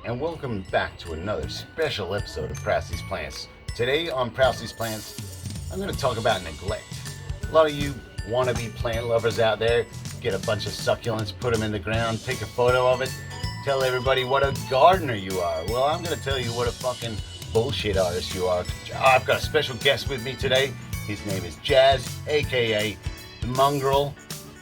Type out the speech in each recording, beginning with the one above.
and welcome back to another special episode of Proustys Plants. Today on Proustys Plants, I'm going to talk about neglect. A lot of you wannabe plant lovers out there get a bunch of succulents, put them in the ground, take a photo of it, tell everybody what a gardener you are. Well, I'm going to tell you what a fucking bullshit artist you are. I've got a special guest with me today. His name is Jazz, aka the Mongrel,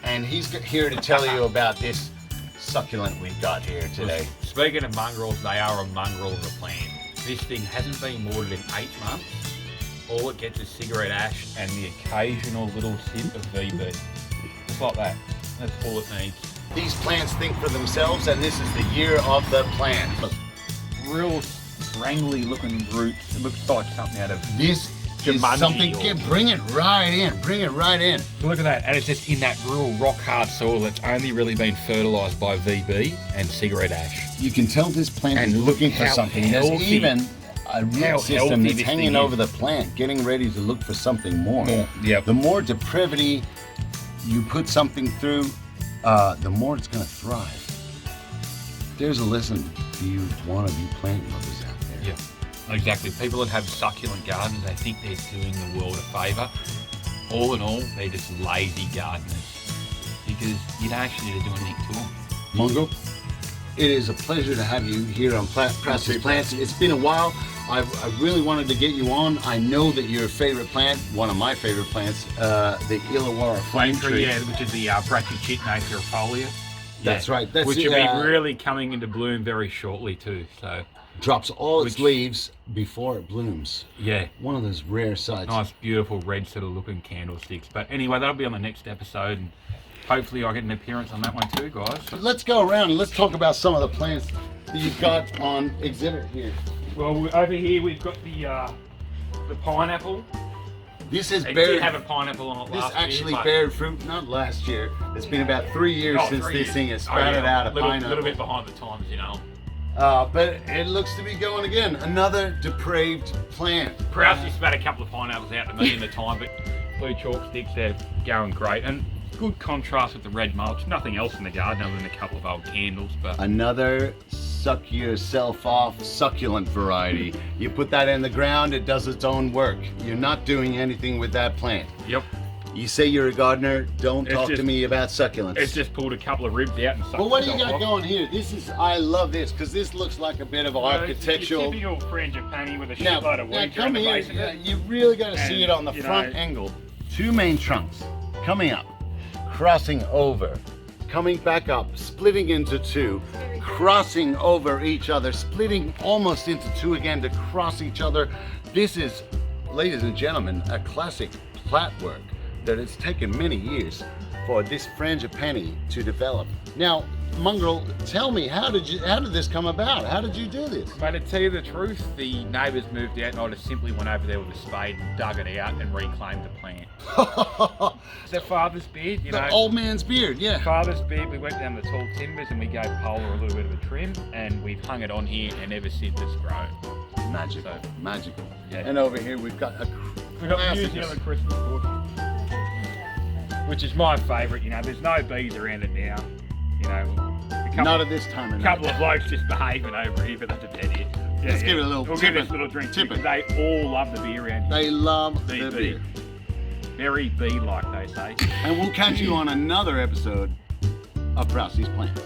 and he's here to tell you about this succulent we've got here today. Speaking of mongrels, they are a mongrel of a plant. This thing hasn't been watered in 8 months. All it gets is cigarette ash and the occasional little sip of VB. Just like that. That's all it needs. These plants think for themselves, and this is the year of the plant. Real strangly looking roots. It looks like something out of This is something, bring it right in, bring it right in. Look at that, and it's just in that real rock hard soil that's only really been fertilised by VB and cigarette ash. You can tell this plant is looking for something. There's even a root system that's hanging over the plant, getting ready to look for something more. Yep. The more depravity you put something through, the more it's going to thrive. There's a lesson for you wannabe plant lovers out there. Yeah. Exactly. People that have succulent gardens, they think they're doing the world a favour. All in all, they're just lazy gardeners because you don't actually need to do anything to them. Mongo, it is a pleasure to have you here on Proustys Plants. It's been a while. I really wanted to get you on. I know that your favorite plant, one of my favorite plants, the Illawarra flame tree. Yeah, which is the brachychitnophyrifolia. That's right. That's which will be really coming into bloom very shortly too. So drops all its leaves before it blooms. Yeah. One of those rare sights. Nice, beautiful red sort of looking candlesticks. But anyway, that'll be on the next episode, and hopefully I get an appearance on that one too, guys. But let's go around and let's talk about some of the plants that you've got on exhibit here. Well, over here we've got the pineapple. This has It bared. did have a pineapple on it last year. This actually bared fruit, not last year. It's been about 3 years since this thing has sprouted out a pineapple. A little bit behind the times, you know. But it looks to be going again. Another depraved plant. Prousty spat a couple of pineapples out to me in the time, but blue chalk sticks, they're going great. And good contrast with the red mulch. Nothing else in the garden other than a couple of old candles. But another suck yourself off succulent variety. You put that in the ground, it does its own work. You're not doing anything with that plant. Yep. You say you're a gardener, don't talk to me about succulents. It's just pulled a couple of ribs out and sucked. But what do you got going here? This is, I love this, because this looks like a bit of architectural. It's your typical frangipani with a shitload of weeds around the base of it. You really got to see it on the front angle. 2 main trunks coming up, crossing over, coming back up, splitting into 2, crossing over each other, splitting almost into 2 again to cross each other. This is, ladies and gentlemen, a classic plat work that it's taken many years for this frangipani to develop. Now, Mongrel, tell me, how did this come about? How did you do this? Mate, to tell you the truth, the neighbours moved out and I just simply went over there with a spade and dug it out and reclaimed the plant. It's their father's beard, you know. The old man's beard, yeah. Father's beard, we went down the tall timbers and we gave Polar a little bit of a trim and we've hung it on here and ever since it's grown. Magical, magical. Yeah. And over here we've got a New Zealand Christmas bush, which is my favourite. You know, there's no bees around it now. You know, not at this time. A couple of blokes just behaving over here, but that's about it. Yeah, Let's give it a little. We'll give this a little drink. They all love the beer around here. They love the beer. Very bee-like, they say. And we'll catch you on another episode of Proustys Plants.